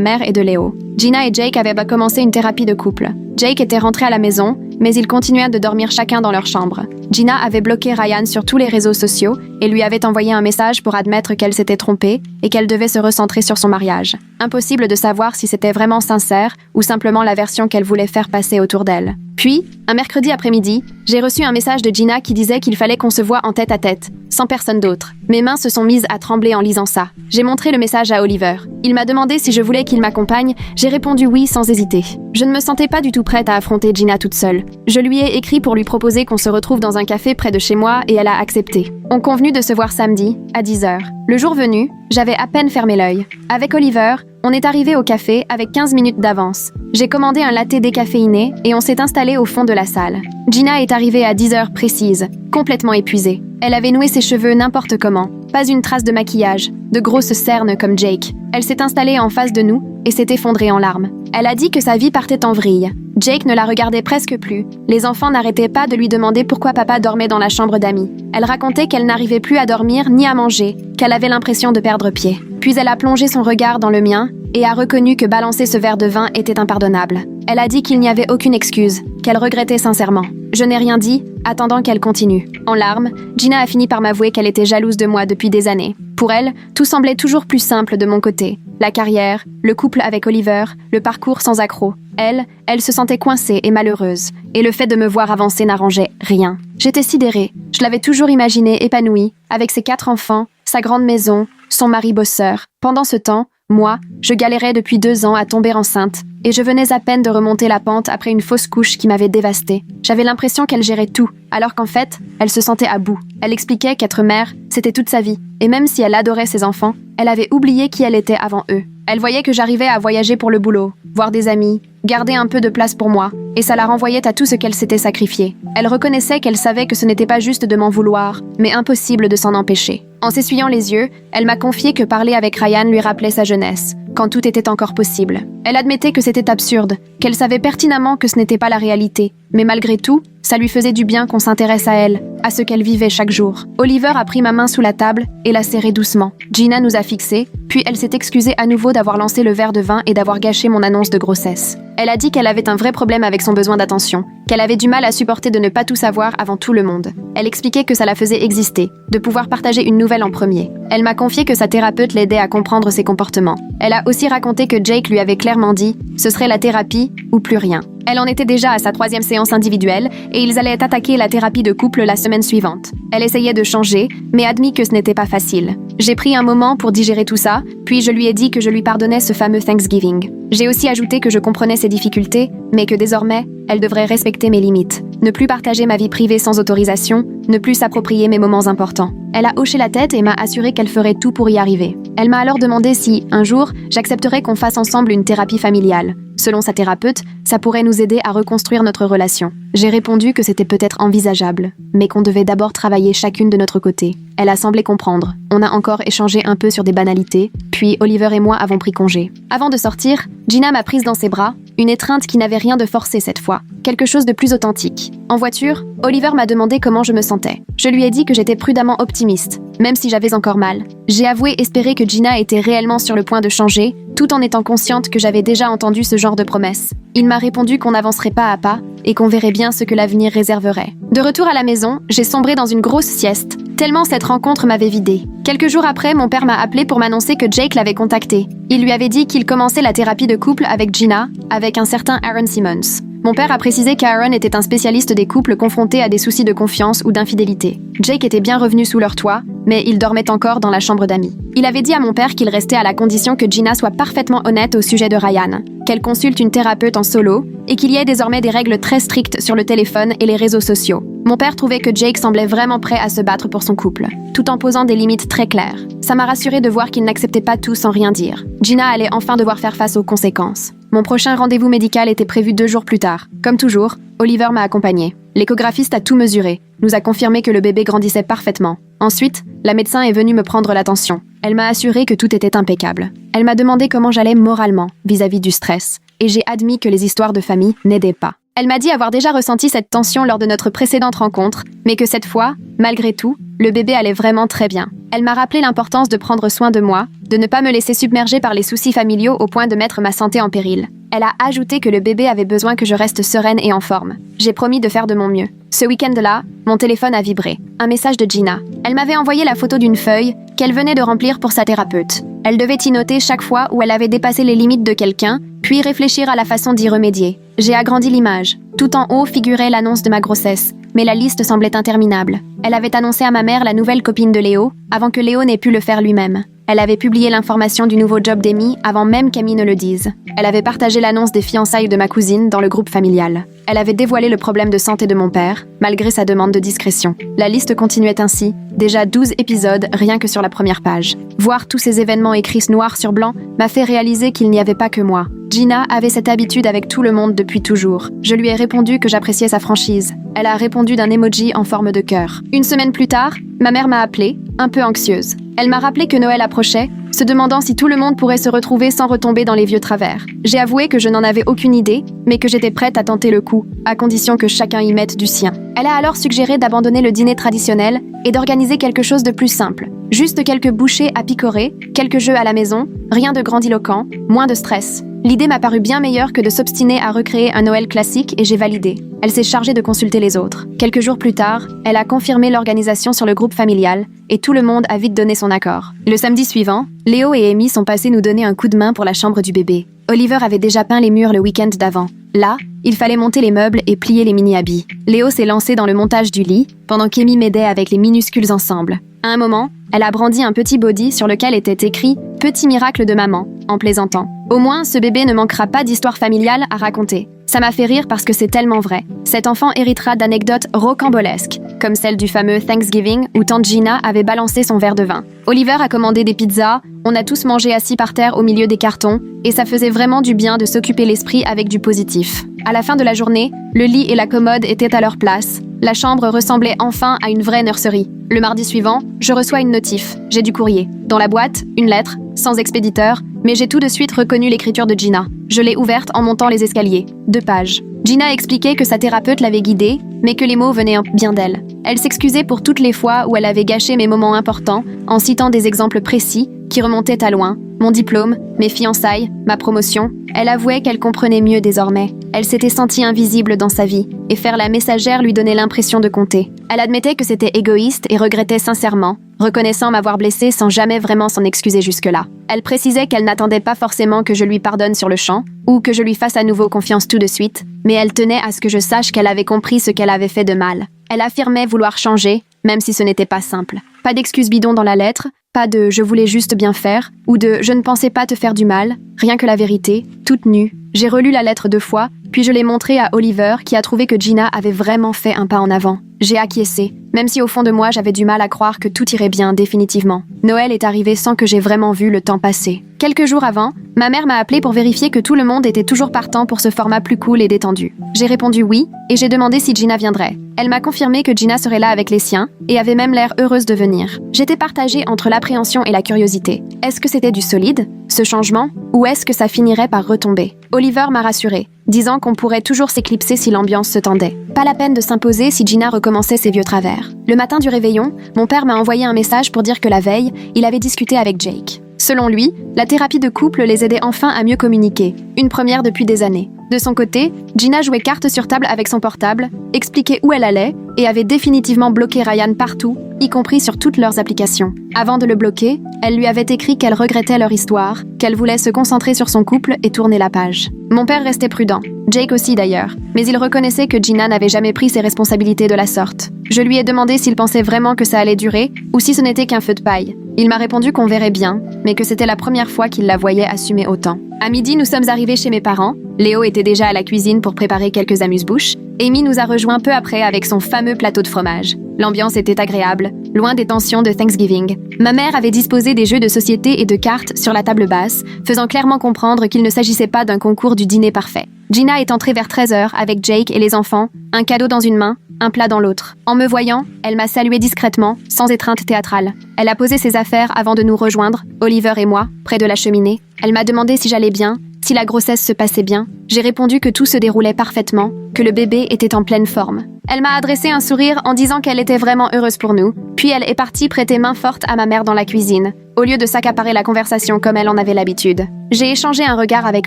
mère et de Léo. Gina et Jake avaient commencé une thérapie de couple. Jake était rentré à la maison, mais ils continuaient de dormir chacun dans leur chambre. Gina avait bloqué Ryan sur tous les réseaux sociaux et lui avait envoyé un message pour admettre qu'elle s'était trompée et qu'elle devait se recentrer sur son mariage. Impossible de savoir si c'était vraiment sincère ou simplement la version qu'elle voulait faire passer autour d'elle. Puis, un mercredi après-midi, j'ai reçu un message de Gina qui disait qu'il fallait qu'on se voie en tête-à-tête, sans personne d'autre. Mes mains se sont mises à trembler en lisant ça. J'ai montré le message à Oliver. Il m'a demandé si je voulais qu'il m'accompagne. J'ai répondu oui sans hésiter. Je ne me sentais pas du tout prête à affronter Gina toute seule. Je lui ai écrit pour lui proposer qu'on se retrouve dans un café près de chez moi et elle a accepté. On convenu de se voir samedi, à 10h. Le jour venu, j'avais à peine fermé l'œil. Avec Oliver, on est arrivé au café avec 15 minutes d'avance. J'ai commandé un latte décaféiné et on s'est installé au fond de la salle. Gina est arrivée à 10h précise, complètement épuisée. Elle avait noué ses cheveux n'importe comment, pas une trace de maquillage, de grosses cernes comme Jake. Elle s'est installée en face de nous et s'est effondrée en larmes. Elle a dit que sa vie partait en vrille. Jake ne la regardait presque plus. Les enfants n'arrêtaient pas de lui demander pourquoi papa dormait dans la chambre d'amis. Elle racontait qu'elle n'arrivait plus à dormir ni à manger, qu'elle avait l'impression de perdre pied. Puis elle a plongé son regard dans le mien et a reconnu que balancer ce verre de vin était impardonnable. Elle a dit qu'il n'y avait aucune excuse, qu'elle regrettait sincèrement. Je n'ai rien dit, attendant qu'elle continue. En larmes, Gina a fini par m'avouer qu'elle était jalouse de moi depuis des années. Pour elle, tout semblait toujours plus simple de mon côté. La carrière, le couple avec Oliver, le parcours sans accroc. Elle se sentait coincée et malheureuse, et le fait de me voir avancer n'arrangeait rien. J'étais sidérée. Je l'avais toujours imaginée épanouie, avec ses 4 enfants, sa grande maison, son mari bosseur. Pendant ce temps, moi, je galérais depuis 2 ans à tomber enceinte, et je venais à peine de remonter la pente après une fausse couche qui m'avait dévastée. J'avais l'impression qu'elle gérait tout, alors qu'en fait, elle se sentait à bout. Elle expliquait qu'être mère, c'était toute sa vie, et même si elle adorait ses enfants, elle avait oublié qui elle était avant eux. Elle voyait que j'arrivais à voyager pour le boulot, voir des amis, garder un peu de place pour moi, et ça la renvoyait à tout ce qu'elle s'était sacrifié. Elle reconnaissait qu'elle savait que ce n'était pas juste de m'en vouloir, mais impossible de s'en empêcher. En s'essuyant les yeux, elle m'a confié que parler avec Ryan lui rappelait sa jeunesse, quand tout était encore possible. Elle admettait que c'était absurde, qu'elle savait pertinemment que ce n'était pas la réalité, mais malgré tout, ça lui faisait du bien qu'on s'intéresse à elle, à ce qu'elle vivait chaque jour. Oliver a pris ma main sous la table et l'a serrée doucement. Gina nous a fixés, puis elle s'est excusée à nouveau d'avoir lancé le verre de vin et d'avoir gâché mon annonce de grossesse. Elle a dit qu'elle avait un vrai problème avec son besoin d'attention, qu'elle avait du mal à supporter de ne pas tout savoir avant tout le monde. Elle expliquait que ça la faisait exister, de pouvoir partager une nouvelle en premier. Elle m'a confié que sa thérapeute l'aidait à comprendre ses comportements. Elle a aussi raconté que Jake lui avait clairement dit « ce serait la thérapie ou plus rien ». Elle en était déjà à sa 3e séance individuelle et ils allaient attaquer la thérapie de couple la semaine suivante. Elle essayait de changer, mais admit que ce n'était pas facile. J'ai pris un moment pour digérer tout ça, puis je lui ai dit que je lui pardonnais ce fameux Thanksgiving. J'ai aussi ajouté que je comprenais ses difficultés, mais que désormais, elle devrait respecter mes limites. Ne plus partager ma vie privée sans autorisation, ne plus s'approprier mes moments importants. Elle a hoché la tête et m'a assuré qu'elle ferait tout pour y arriver. Elle m'a alors demandé si, un jour, j'accepterais qu'on fasse ensemble une thérapie familiale. Selon sa thérapeute, ça pourrait nous aider à reconstruire notre relation. J'ai répondu que c'était peut-être envisageable, mais qu'on devait d'abord travailler chacune de notre côté. Elle a semblé comprendre. On a encore échangé un peu sur des banalités, puis Oliver et moi avons pris congé. Avant de sortir, Gina m'a prise dans ses bras, une étreinte qui n'avait rien de forcé cette fois, quelque chose de plus authentique. En voiture, Oliver m'a demandé comment je me sentais. Je lui ai dit que j'étais prudemment optimiste, même si j'avais encore mal. J'ai avoué espérer que Gina était réellement sur le point de changer, tout en étant consciente que j'avais déjà entendu ce genre de promesses. Il m'a répondu qu'on n'avancerait pas à pas et qu'on verrait bien ce que l'avenir réserverait. De retour à la maison, j'ai sombré dans une grosse sieste, tellement cette rencontre m'avait vidée. Quelques jours après, mon père m'a appelé pour m'annoncer que Jake l'avait contacté. Il lui avait dit qu'il commençait la thérapie de couple avec Gina, avec un certain Aaron Simmons. Mon père a précisé qu'Aaron était un spécialiste des couples confrontés à des soucis de confiance ou d'infidélité. Jake était bien revenu sous leur toit, mais il dormait encore dans la chambre d'amis. Il avait dit à mon père qu'il restait à la condition que Gina soit parfaitement honnête au sujet de Ryan, qu'elle consulte une thérapeute en solo et qu'il y ait désormais des règles très strictes sur le téléphone et les réseaux sociaux. Mon père trouvait que Jake semblait vraiment prêt à se battre pour son couple, tout en posant des limites très claires. Ça m'a rassurée de voir qu'il n'acceptait pas tout sans rien dire. Gina allait enfin devoir faire face aux conséquences. Mon prochain rendez-vous médical était prévu 2 jours plus tard. Comme toujours, Oliver m'a accompagnée. L'échographiste a tout mesuré, nous a confirmé que le bébé grandissait parfaitement. Ensuite, la médecin est venue me prendre la tension. Elle m'a assuré que tout était impeccable. Elle m'a demandé comment j'allais moralement vis-à-vis du stress, et j'ai admis que les histoires de famille n'aidaient pas. Elle m'a dit avoir déjà ressenti cette tension lors de notre précédente rencontre, mais que cette fois, malgré tout, le bébé allait vraiment très bien. Elle m'a rappelé l'importance de prendre soin de moi, de ne pas me laisser submerger par les soucis familiaux au point de mettre ma santé en péril. Elle a ajouté que le bébé avait besoin que je reste sereine et en forme. J'ai promis de faire de mon mieux. Ce week-end-là, mon téléphone a vibré. Un message de Gina. Elle m'avait envoyé la photo d'une feuille qu'elle venait de remplir pour sa thérapeute. Elle devait y noter chaque fois où elle avait dépassé les limites de quelqu'un, puis réfléchir à la façon d'y remédier. J'ai agrandi l'image. Tout en haut figurait l'annonce de ma grossesse, mais la liste semblait interminable. Elle avait annoncé à ma mère la nouvelle copine de Léo, avant que Léo n'ait pu le faire lui-même. Elle avait publié l'information du nouveau job d'Amy avant même qu'Amy ne le dise. Elle avait partagé l'annonce des fiançailles de ma cousine dans le groupe familial. Elle avait dévoilé le problème de santé de mon père, malgré sa demande de discrétion. La liste continuait ainsi, déjà 12 épisodes rien que sur la première page. Voir tous ces événements écrits noir sur blanc m'a fait réaliser qu'il n'y avait pas que moi. Gina avait cette habitude avec tout le monde depuis toujours. Je lui ai répondu que j'appréciais sa franchise. Elle a répondu d'un emoji en forme de cœur. Une semaine plus tard, ma mère m'a appelée, un peu anxieuse. Elle m'a rappelé que Noël approchait, se demandant si tout le monde pourrait se retrouver sans retomber dans les vieux travers. J'ai avoué que je n'en avais aucune idée, mais que j'étais prête à tenter le coup, à condition que chacun y mette du sien. Elle a alors suggéré d'abandonner le dîner traditionnel et d'organiser quelque chose de plus simple. Juste quelques bouchées à picorer, quelques jeux à la maison, rien de grandiloquent, moins de stress. L'idée m'a paru bien meilleure que de s'obstiner à recréer un Noël classique et j'ai validé. Elle s'est chargée de consulter les autres. Quelques jours plus tard, elle a confirmé l'organisation sur le groupe familial et tout le monde a vite donné son accord. Le samedi suivant, Léo et Amy sont passés nous donner un coup de main pour la chambre du bébé. Oliver avait déjà peint les murs le week-end d'avant. Là, il fallait monter les meubles et plier les mini-habits. Léo s'est lancé dans le montage du lit, pendant qu'Amy m'aidait avec les minuscules ensembles. À un moment, elle a brandi un petit body sur lequel était écrit « Petit miracle de maman », en plaisantant. Au moins, ce bébé ne manquera pas d'histoire familiale à raconter. Ça m'a fait rire parce que c'est tellement vrai. Cet enfant héritera d'anecdotes rocambolesques, comme celle du fameux Thanksgiving où tante Gina avait balancé son verre de vin. Oliver a commandé des pizzas, on a tous mangé assis par terre au milieu des cartons, et ça faisait vraiment du bien de s'occuper l'esprit avec du positif. À la fin de la journée, le lit et la commode étaient à leur place. La chambre ressemblait enfin à une vraie nurserie. Le mardi suivant, je reçois une notif. J'ai du courrier. Dans la boîte, une lettre, sans expéditeur, mais j'ai tout de suite reconnu l'écriture de Gina. Je l'ai ouverte en montant les escaliers. 2 pages. Gina expliquait que sa thérapeute l'avait guidée, mais que les mots venaient bien d'elle. Elle s'excusait pour toutes les fois où elle avait gâché mes moments importants en citant des exemples précis qui remontaient à loin. Mon diplôme, mes fiançailles, ma promotion. Elle avouait qu'elle comprenait mieux désormais. Elle s'était sentie invisible dans sa vie, et faire la messagère lui donnait l'impression de compter. Elle admettait que c'était égoïste et regrettait sincèrement, reconnaissant m'avoir blessée sans jamais vraiment s'en excuser jusque-là. Elle précisait qu'elle n'attendait pas forcément que je lui pardonne sur le champ, ou que je lui fasse à nouveau confiance tout de suite, mais elle tenait à ce que je sache qu'elle avait compris ce qu'elle avait fait de mal. Elle affirmait vouloir changer, même si ce n'était pas simple. Pas d'excuses bidons dans la lettre, pas de « je voulais juste bien faire » ou de « je ne pensais pas te faire du mal », rien que la vérité, toute nue. J'ai relu la lettre 2 fois, puis je l'ai montrée à Oliver qui a trouvé que Gina avait vraiment fait un pas en avant. J'ai acquiescé, même si au fond de moi j'avais du mal à croire que tout irait bien définitivement. Noël est arrivé sans que j'ai vraiment vu le temps passer. Quelques jours avant, ma mère m'a appelé pour vérifier que tout le monde était toujours partant pour ce format plus cool et détendu. J'ai répondu oui, et j'ai demandé si Gina viendrait. Elle m'a confirmé que Gina serait là avec les siens, et avait même l'air heureuse de venir. J'étais partagée entre l'appréhension et la curiosité. Est-ce que c'était du solide, ce changement, ou est-ce que ça finirait par retomber? Oliver m'a rassurée, disant qu'on pourrait toujours s'éclipser si l'ambiance se tendait. Pas la peine de s'imposer si Gina recommençait ses vieux travers. Le matin du réveillon, mon père m'a envoyé un message pour dire que la veille, il avait discuté avec Jake. Selon lui, la thérapie de couple les aidait enfin à mieux communiquer, une première depuis des années. De son côté, Gina jouait carte sur table avec son portable, expliquait où elle allait et avait définitivement bloqué Ryan partout, y compris sur toutes leurs applications. Avant de le bloquer, elle lui avait écrit qu'elle regrettait leur histoire, qu'elle voulait se concentrer sur son couple et tourner la page. Mon père restait prudent, Jake aussi d'ailleurs, mais il reconnaissait que Gina n'avait jamais pris ses responsabilités de la sorte. Je lui ai demandé s'il pensait vraiment que ça allait durer ou si ce n'était qu'un feu de paille. Il m'a répondu qu'on verrait bien, mais que c'était la première fois qu'il la voyait assumer autant. À midi, nous sommes arrivés chez mes parents. Léo était déjà à la cuisine pour préparer quelques amuse-bouches. Amy nous a rejoints peu après avec son fameux plateau de fromage. L'ambiance était agréable, loin des tensions de Thanksgiving. Ma mère avait disposé des jeux de société et de cartes sur la table basse, faisant clairement comprendre qu'il ne s'agissait pas d'un concours du dîner parfait. Gina est entrée vers 13h avec Jake et les enfants, un cadeau dans une main, un plat dans l'autre. En me voyant, elle m'a salué discrètement, sans étreinte théâtrale. Elle a posé ses affaires avant de nous rejoindre, Oliver et moi, près de la cheminée. Elle m'a demandé si j'allais bien, si la grossesse se passait bien. J'ai répondu que tout se déroulait parfaitement, que le bébé était en pleine forme. Elle m'a adressé un sourire en disant qu'elle était vraiment heureuse pour nous, puis elle est partie prêter main forte à ma mère dans la cuisine, au lieu de s'accaparer la conversation comme elle en avait l'habitude. J'ai échangé un regard avec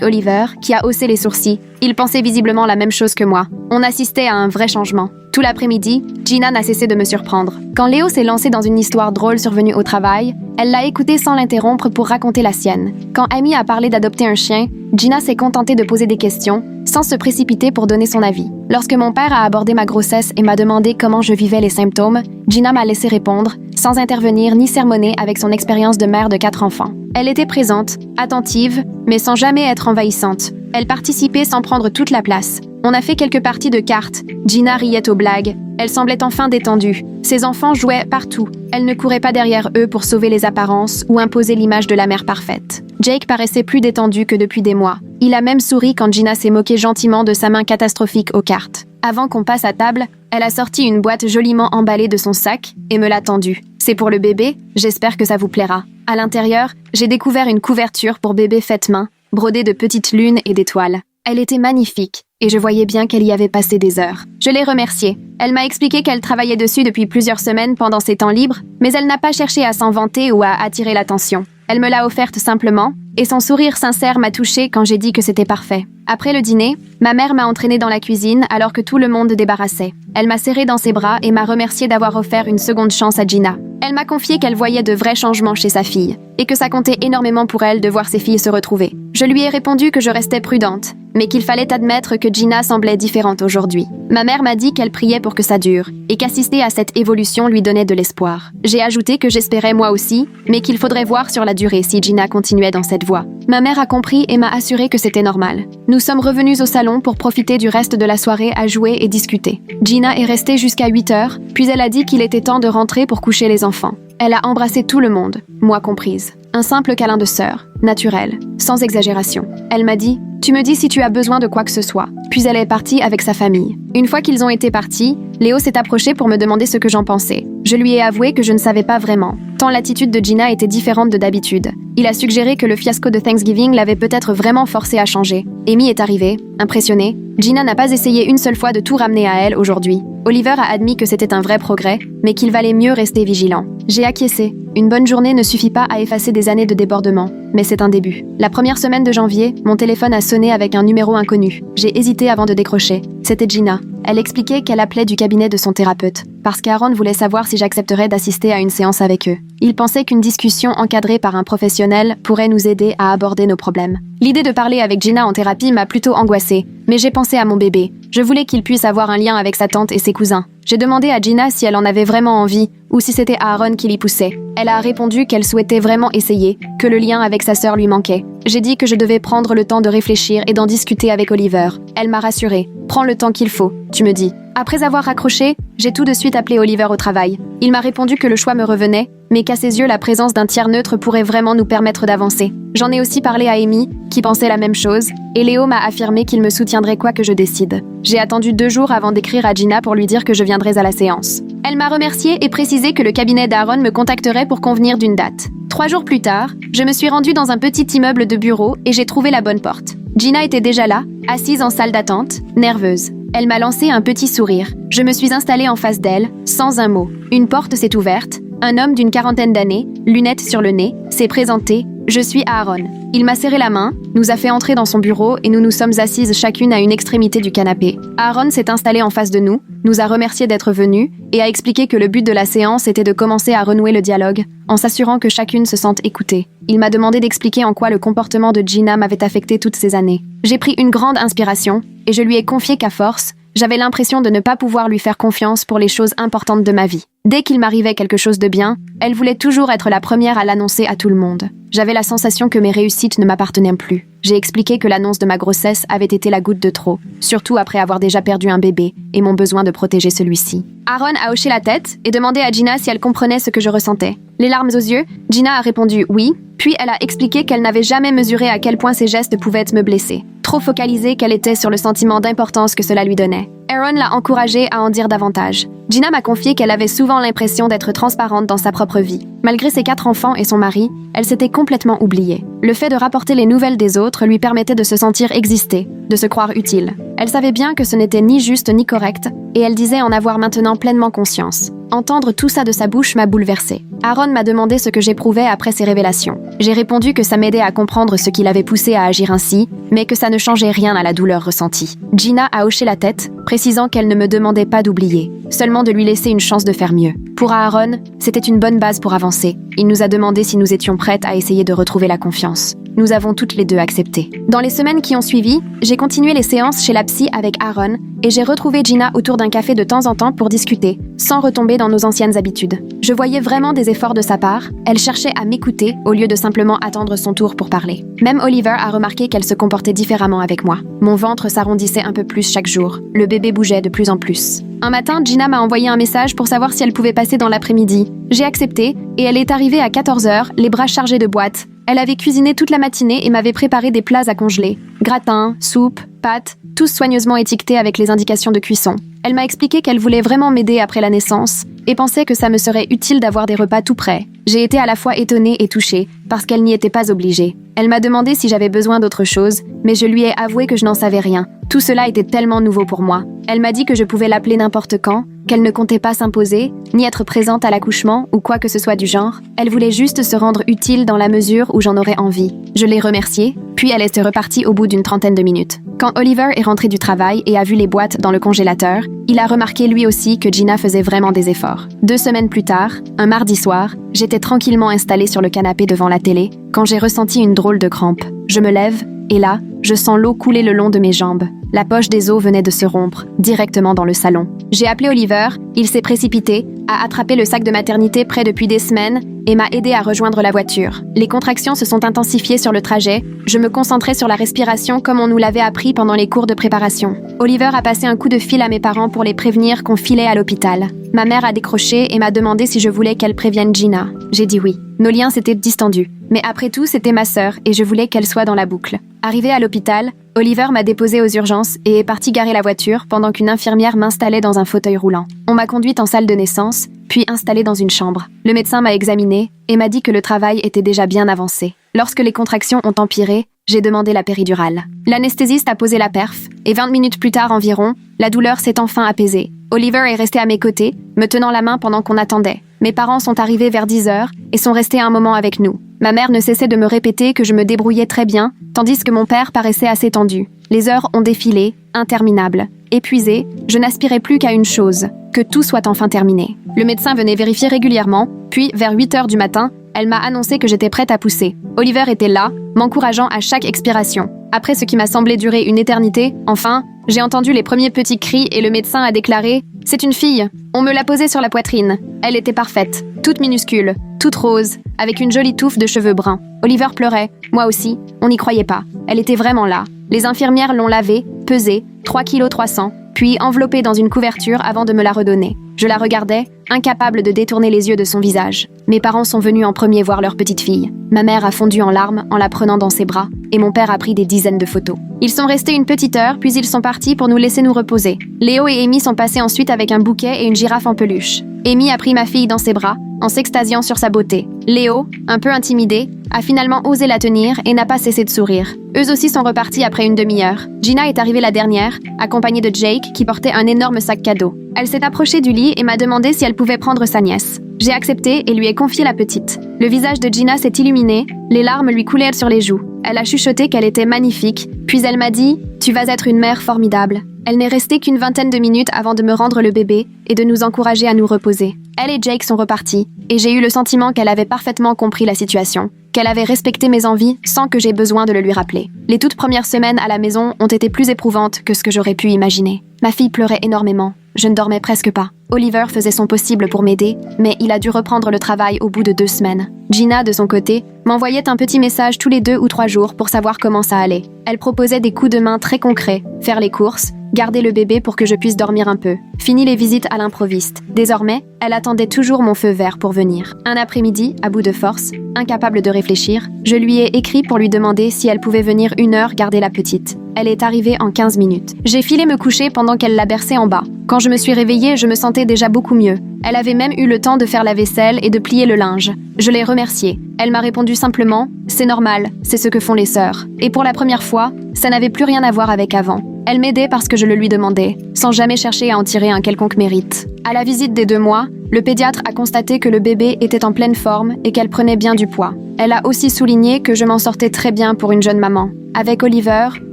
Oliver, qui a haussé les sourcils. Il pensait visiblement la même chose que moi. On assistait à un vrai changement. Tout l'après-midi, Gina n'a cessé de me surprendre. Quand Léo s'est lancé dans une histoire drôle survenue au travail, elle l'a écouté sans l'interrompre pour raconter la sienne. Quand Amy a parlé d'adopter un chien, Gina s'est contentée de poser des questions, sans se précipiter pour donner son avis. Lorsque mon père a abordé ma grossesse et m'a demandé comment je vivais les symptômes, Gina m'a laissé répondre, sans intervenir ni sermonner avec son expérience de mère de 4 enfants. Elle était présente, attentive, mais sans jamais être envahissante. Elle participait sans prendre toute la place. On a fait quelques parties de cartes. Gina riait aux blagues. Elle semblait enfin détendue. Ses enfants jouaient partout. Elle ne courait pas derrière eux pour sauver les apparences ou imposer l'image de la mère parfaite. Jake paraissait plus détendu que depuis des mois. Il a même souri quand Gina s'est moquée gentiment de sa main catastrophique aux cartes. Avant qu'on passe à table, elle a sorti une boîte joliment emballée de son sac et me l'a tendue. C'est pour le bébé, j'espère que ça vous plaira. À l'intérieur, j'ai découvert une couverture pour bébé faite main, brodée de petites lunes et d'étoiles. Elle était magnifique, et je voyais bien qu'elle y avait passé des heures. Je l'ai remerciée. Elle m'a expliqué qu'elle travaillait dessus depuis plusieurs semaines pendant ses temps libres, mais elle n'a pas cherché à s'en vanter ou à attirer l'attention. Elle me l'a offerte simplement, et son sourire sincère m'a touchée quand j'ai dit que c'était parfait. Après le dîner, ma mère m'a entraînée dans la cuisine alors que tout le monde débarrassait. Elle m'a serrée dans ses bras et m'a remercié d'avoir offert une seconde chance à Gina. Elle m'a confié qu'elle voyait de vrais changements chez sa fille, et que ça comptait énormément pour elle de voir ses filles se retrouver. Je lui ai répondu que je restais prudente, mais qu'il fallait admettre que Gina semblait différente aujourd'hui. Ma mère m'a dit qu'elle priait pour que ça dure, et qu'assister à cette évolution lui donnait de l'espoir. J'ai ajouté que j'espérais moi aussi, mais qu'il faudrait voir sur la durée si Gina continuait dans cette voie. Ma mère a compris et m'a assuré que c'était normal. Nous sommes revenus au salon pour profiter du reste de la soirée à jouer et discuter. Gina est restée jusqu'à 8h, puis elle a dit qu'il était temps de rentrer pour coucher les enfants. Elle a embrassé tout le monde, moi comprise. Un simple câlin de sœur, naturel, sans exagération. Elle m'a dit « Tu me dis si tu as besoin de quoi que ce soit ». Puis elle est partie avec sa famille. Une fois qu'ils ont été partis, Léo s'est approché pour me demander ce que j'en pensais. Je lui ai avoué que je ne savais pas vraiment, tant l'attitude de Gina était différente de d'habitude. Il a suggéré que le fiasco de Thanksgiving l'avait peut-être vraiment forcée à changer. Amy est arrivée, impressionnée. Gina n'a pas essayé une seule fois de tout ramener à elle aujourd'hui. Oliver a admis que c'était un vrai progrès, mais qu'il valait mieux rester vigilant. J'ai acquiescé. Une bonne journée ne suffit pas à effacer des années de débordement, mais c'est un début. La première semaine de janvier, mon téléphone a sonné avec un numéro inconnu. J'ai hésité avant de décrocher. C'était Gina. Elle expliquait qu'elle appelait du cabinet de son thérapeute, parce qu'Aaron voulait savoir si j'accepterais d'assister à une séance avec eux. Il pensait qu'une discussion encadrée par un professionnel pourrait nous aider à aborder nos problèmes. L'idée de parler avec Gina en thérapie m'a plutôt angoissée, mais j'ai pensé à mon bébé. Je voulais qu'il puisse avoir un lien avec sa tante et ses cousins. J'ai demandé à Gina si elle en avait vraiment envie, ou si c'était Aaron qui l'y poussait. Elle a répondu qu'elle souhaitait vraiment essayer, que le lien avec sa sœur lui manquait. J'ai dit que je devais prendre le temps de réfléchir et d'en discuter avec Oliver. Elle m'a rassurée. Prends le temps qu'il faut, tu me dis. Après avoir raccroché, j'ai tout de suite appelé Oliver au travail. Il m'a répondu que le choix me revenait, mais qu'à ses yeux, la présence d'un tiers neutre pourrait vraiment nous permettre d'avancer. J'en ai aussi parlé à Amy, qui pensait la même chose, et Léo m'a affirmé qu'il me soutiendrait quoi que je décide. J'ai attendu 2 jours avant d'écrire à Gina pour lui dire que je viendrais à la séance. Elle m'a remercié et précisé que le cabinet d'Aaron me contacterait pour convenir d'une date. 3 jours plus tard, je me suis rendue dans un petit immeuble de bureau et j'ai trouvé la bonne porte. Gina était déjà là, assise en salle d'attente, nerveuse. Elle m'a lancé un petit sourire. Je me suis installée en face d'elle, sans un mot. Une porte s'est ouverte. Un homme d'une 40aine d'années, lunettes sur le nez, s'est présenté. Je suis Aaron. Il m'a serré la main, nous a fait entrer dans son bureau et nous nous sommes assises chacune à une extrémité du canapé. Aaron s'est installé en face de nous, nous a remerciés d'être venus et a expliqué que le but de la séance était de commencer à renouer le dialogue, en s'assurant que chacune se sente écoutée. Il m'a demandé d'expliquer en quoi le comportement de Gina m'avait affecté toutes ces années. J'ai pris une grande inspiration et je lui ai confié qu'à force, J'avais l'impression de ne pas pouvoir lui faire confiance pour les choses importantes de ma vie. Dès qu'il m'arrivait quelque chose de bien, elle voulait toujours être la première à l'annoncer à tout le monde. J'avais la sensation que mes réussites ne m'appartenaient plus. J'ai expliqué que l'annonce de ma grossesse avait été la goutte de trop, surtout après avoir déjà perdu un bébé et mon besoin de protéger celui-ci. Aaron a hoché la tête et demandé à Gina si elle comprenait ce que je ressentais. Les larmes aux yeux, Gina a répondu oui, puis elle a expliqué qu'elle n'avait jamais mesuré à quel point ses gestes pouvaient me blesser. Trop focalisée qu'elle était sur le sentiment d'importance que cela lui donnait. Aaron l'a encouragée à en dire davantage. Gina m'a confié qu'elle avait souvent l'impression d'être transparente dans sa propre vie. Malgré ses 4 enfants et son mari, elle s'était complètement oubliée. Le fait de rapporter les nouvelles des autres lui permettait de se sentir exister, de se croire utile. Elle savait bien que ce n'était ni juste ni correct, et elle disait en avoir maintenant pleinement conscience. Entendre tout ça de sa bouche m'a bouleversée. Aaron m'a demandé ce que j'éprouvais après ces révélations. J'ai répondu que ça m'aidait à comprendre ce qui l'avait poussé à agir ainsi, mais que ça ne changeait rien à la douleur ressentie. Gina a hoché la tête, précisant qu'elle ne me demandait pas d'oublier, seulement de lui laisser une chance de faire mieux. Pour Aaron, c'était une bonne base pour avancer. Il nous a demandé si nous étions prêtes à essayer de retrouver la confiance. Nous avons toutes les deux accepté. Dans les semaines qui ont suivi, j'ai continué les séances chez la psy avec Aaron et j'ai retrouvé Gina autour d'un café de temps en temps pour discuter, sans retomber dans nos anciennes habitudes. Je voyais vraiment des efforts de sa part, elle cherchait à m'écouter au lieu de simplement attendre son tour pour parler. Même Oliver a remarqué qu'elle se comportait différemment avec moi. Mon ventre s'arrondissait un peu plus chaque jour. Le bébé bougeait de plus en plus. Un matin, Gina m'a envoyé un message pour savoir si elle pouvait passer dans l'après-midi. J'ai accepté et elle est arrivée à 14h, les bras chargés de boîtes. Elle avait cuisiné toute la matinée et m'avait préparé des plats à congeler. Gratins, soupes, pâtes, tous soigneusement étiquetés avec les indications de cuisson. Elle m'a expliqué qu'elle voulait vraiment m'aider après la naissance et pensait que ça me serait utile d'avoir des repas tout prêts. J'ai été à la fois étonnée et touchée, parce qu'elle n'y était pas obligée. Elle m'a demandé si j'avais besoin d'autre chose, mais je lui ai avoué que je n'en savais rien. Tout cela était tellement nouveau pour moi. Elle m'a dit que je pouvais l'appeler n'importe quand, qu'elle ne comptait pas s'imposer, ni être présente à l'accouchement ou quoi que ce soit du genre. Elle voulait juste se rendre utile dans la mesure où j'en aurais envie. Je l'ai remerciée, puis elle est repartie au bout d'une trentaine de minutes. Quand Oliver est rentré du travail et a vu les boîtes dans le congélateur, il a remarqué lui aussi que Gina faisait vraiment des efforts. 2 semaines plus tard, un mardi soir, j'étais tranquillement installée sur le canapé devant la télé quand j'ai ressenti une drôle de crampe. Je me lève, et là, je sens l'eau couler le long de mes jambes. La poche des os venait de se rompre, directement dans le salon. J'ai appelé Oliver, il s'est précipité, a attrapé le sac de maternité prêt depuis des semaines et m'a aidé à rejoindre la voiture. Les contractions se sont intensifiées sur le trajet, je me concentrais sur la respiration comme on nous l'avait appris pendant les cours de préparation. Oliver a passé un coup de fil à mes parents pour les prévenir qu'on filait à l'hôpital. Ma mère a décroché et m'a demandé si je voulais qu'elle prévienne Gina. J'ai dit oui. Nos liens s'étaient distendus. Mais après tout, c'était ma sœur et je voulais qu'elle soit dans la boucle. Arrivé à l'hôpital, Oliver m'a déposée aux urgences et est parti garer la voiture pendant qu'une infirmière m'installait dans un fauteuil roulant. On m'a conduite en salle de naissance, puis installée dans une chambre. Le médecin m'a examinée et m'a dit que le travail était déjà bien avancé. Lorsque les contractions ont empiré, j'ai demandé la péridurale. L'anesthésiste a posé la perf, et 20 minutes plus tard environ, la douleur s'est enfin apaisée. Oliver est resté à mes côtés, me tenant la main pendant qu'on attendait. Mes parents sont arrivés vers 10h et sont restés un moment avec nous. Ma mère ne cessait de me répéter que je me débrouillais très bien, tandis que mon père paraissait assez tendu. Les heures ont défilé, interminables. Épuisée, je n'aspirais plus qu'à une chose, que tout soit enfin terminé. Le médecin venait vérifier régulièrement, puis vers 8h du matin, elle m'a annoncé que j'étais prête à pousser. Oliver était là, m'encourageant à chaque expiration. Après ce qui m'a semblé durer une éternité, enfin, j'ai entendu les premiers petits cris et le médecin a déclaré « C'est une fille !» On me l'a posée sur la poitrine. Elle était parfaite, toute minuscule, toute rose, avec une jolie touffe de cheveux bruns. Oliver pleurait, moi aussi, on n'y croyait pas. Elle était vraiment là. Les infirmières l'ont lavée, pesée, 3,3 kg, puis enveloppée dans une couverture avant de me la redonner. Je la regardais, incapable de détourner les yeux de son visage. Mes parents sont venus en premier voir leur petite fille. Ma mère a fondu en larmes en la prenant dans ses bras, et mon père a pris des dizaines de photos. Ils sont restés une petite heure, puis ils sont partis pour nous laisser nous reposer. Léo et Amy sont passés ensuite avec un bouquet et une girafe en peluche. Amy a pris ma fille dans ses bras, en s'extasiant sur sa beauté. Léo, un peu intimidé, a finalement osé la tenir et n'a pas cessé de sourire. Eux aussi sont repartis après une demi-heure. Gina est arrivée la dernière, accompagnée de Jake, qui portait un énorme sac cadeau. Elle s'est approchée du lit et m'a demandé si elle pouvait prendre sa nièce. J'ai accepté et lui ai confié la petite. Le visage de Gina s'est illuminé, les larmes lui coulaient sur les joues. Elle a chuchoté qu'elle était magnifique, puis elle m'a dit « Tu vas être une mère formidable ». Elle n'est restée qu'une vingtaine de minutes avant de me rendre le bébé et de nous encourager à nous reposer. Elle et Jake sont repartis, et j'ai eu le sentiment qu'elle avait parfaitement compris la situation, qu'elle avait respecté mes envies sans que j'aie besoin de le lui rappeler. Les toutes premières semaines à la maison ont été plus éprouvantes que ce que j'aurais pu imaginer. Ma fille pleurait énormément. Je ne dormais presque pas. Oliver faisait son possible pour m'aider, mais il a dû reprendre le travail au bout de 2 semaines. Gina, de son côté, m'envoyait un petit message tous les 2 ou 3 jours pour savoir comment ça allait. Elle proposait des coups de main très concrets, faire les courses, garder le bébé pour que je puisse dormir un peu. Fini les visites à l'improviste. Désormais, elle attendait toujours mon feu vert pour venir. Un après-midi, à bout de force, incapable de réfléchir, je lui ai écrit pour lui demander si elle pouvait venir 1 heure garder la petite. Elle est arrivée en 15 minutes. J'ai filé me coucher pendant qu'elle la berçait en bas. Quand je me suis réveillée, je me sentais déjà beaucoup mieux. Elle avait même eu le temps de faire la vaisselle et de plier le linge. Je l'ai remerciée. Elle m'a répondu simplement « C'est normal, c'est ce que font les sœurs ». Et pour la première fois, ça n'avait plus rien à voir avec avant. Elle m'aidait parce que je le lui demandais, sans jamais chercher à en tirer un quelconque mérite. À la visite des 2 mois, le pédiatre a constaté que le bébé était en pleine forme et qu'elle prenait bien du poids. Elle a aussi souligné que je m'en sortais très bien pour une jeune maman. Avec Oliver,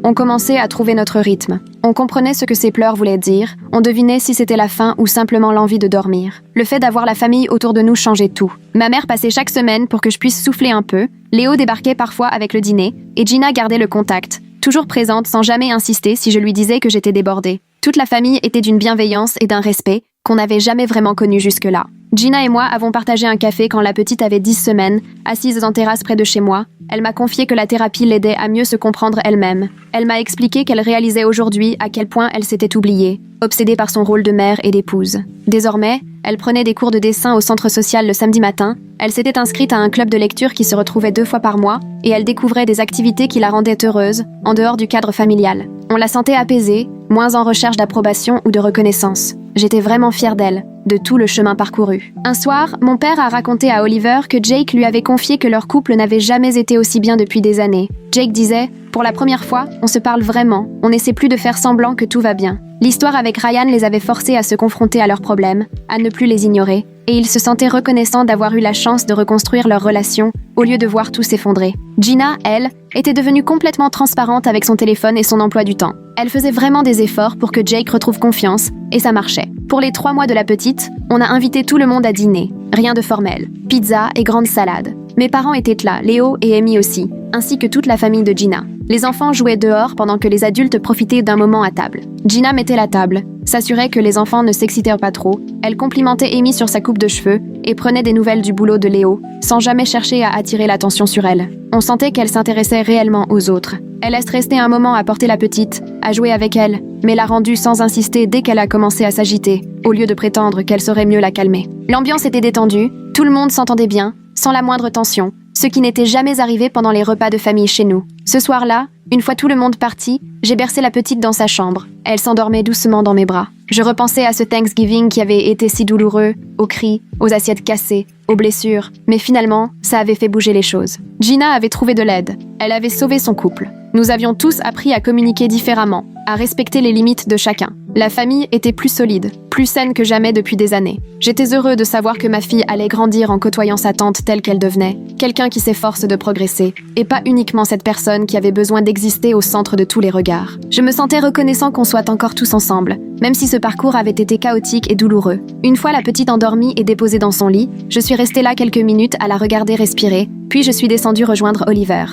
on commençait à trouver notre rythme. On comprenait ce que ses pleurs voulaient dire, on devinait si c'était la faim ou simplement l'envie de dormir. Le fait d'avoir la famille autour de nous changeait tout. Ma mère passait chaque semaine pour que je puisse souffler un peu, Léo débarquait parfois avec le dîner, et Gina gardait le contact, toujours présente sans jamais insister si je lui disais que j'étais débordée. Toute la famille était d'une bienveillance et d'un respect qu'on n'avait jamais vraiment connu jusque-là. Gina et moi avons partagé un café quand la petite avait 10 semaines, assise en terrasse près de chez moi. Elle m'a confié que la thérapie l'aidait à mieux se comprendre elle-même. Elle m'a expliqué qu'elle réalisait aujourd'hui à quel point elle s'était oubliée, obsédée par son rôle de mère et d'épouse. Désormais, elle prenait des cours de dessin au centre social le samedi matin, elle s'était inscrite à un club de lecture qui se retrouvait 2 fois par mois, et elle découvrait des activités qui la rendaient heureuse, en dehors du cadre familial. On la sentait apaisée, moins en recherche d'approbation ou de reconnaissance. J'étais vraiment fière d'elle, de tout le chemin parcouru. Un soir, mon père a raconté à Oliver que Jake lui avait confié que leur couple n'avait jamais été aussi bien depuis des années. Jake disait « Pour la première fois, on se parle vraiment, on n'essaie plus de faire semblant que tout va bien ». L'histoire avec Ryan les avait forcés à se confronter à leurs problèmes, à ne plus les ignorer, et ils se sentaient reconnaissants d'avoir eu la chance de reconstruire leur relation au lieu de voir tout s'effondrer. Gina, elle, était devenue complètement transparente avec son téléphone et son emploi du temps. Elle faisait vraiment des efforts pour que Jake retrouve confiance, et ça marchait. Pour les 3 mois de la petite, on a invité tout le monde à dîner. Rien de formel. Pizza et grande salade. Mes parents étaient là, Léo et Amy aussi, ainsi que toute la famille de Gina. Les enfants jouaient dehors pendant que les adultes profitaient d'un moment à table. Gina mettait la table, s'assurait que les enfants ne s'excitèrent pas trop, elle complimentait Amy sur sa coupe de cheveux et prenait des nouvelles du boulot de Léo, sans jamais chercher à attirer l'attention sur elle. On sentait qu'elle s'intéressait réellement aux autres. Elle laisse rester un moment à porter la petite, à jouer avec elle, mais l'a rendue sans insister dès qu'elle a commencé à s'agiter, au lieu de prétendre qu'elle saurait mieux la calmer. L'ambiance était détendue, tout le monde s'entendait bien, sans la moindre tension, ce qui n'était jamais arrivé pendant les repas de famille chez nous. Ce soir-là, une fois tout le monde parti, j'ai bercé la petite dans sa chambre. Elle s'endormait doucement dans mes bras. Je repensais à ce Thanksgiving qui avait été si douloureux, aux cris, aux assiettes cassées, aux blessures, mais finalement, ça avait fait bouger les choses. Gina avait trouvé de l'aide. Elle avait sauvé son couple. Nous avions tous appris à communiquer différemment, à respecter les limites de chacun. La famille était plus solide, plus saine que jamais depuis des années. J'étais heureux de savoir que ma fille allait grandir en côtoyant sa tante telle qu'elle devenait, quelqu'un qui s'efforce de progresser, et pas uniquement cette personne qui avait besoin d'exister au centre de tous les regards. Je me sentais reconnaissant qu'on soit encore tous ensemble, même si ce parcours avait été chaotique et douloureux. Une fois la petite endormie et déposée dans son lit, je suis restée là quelques minutes à la regarder respirer, puis je suis descendue rejoindre Oliver.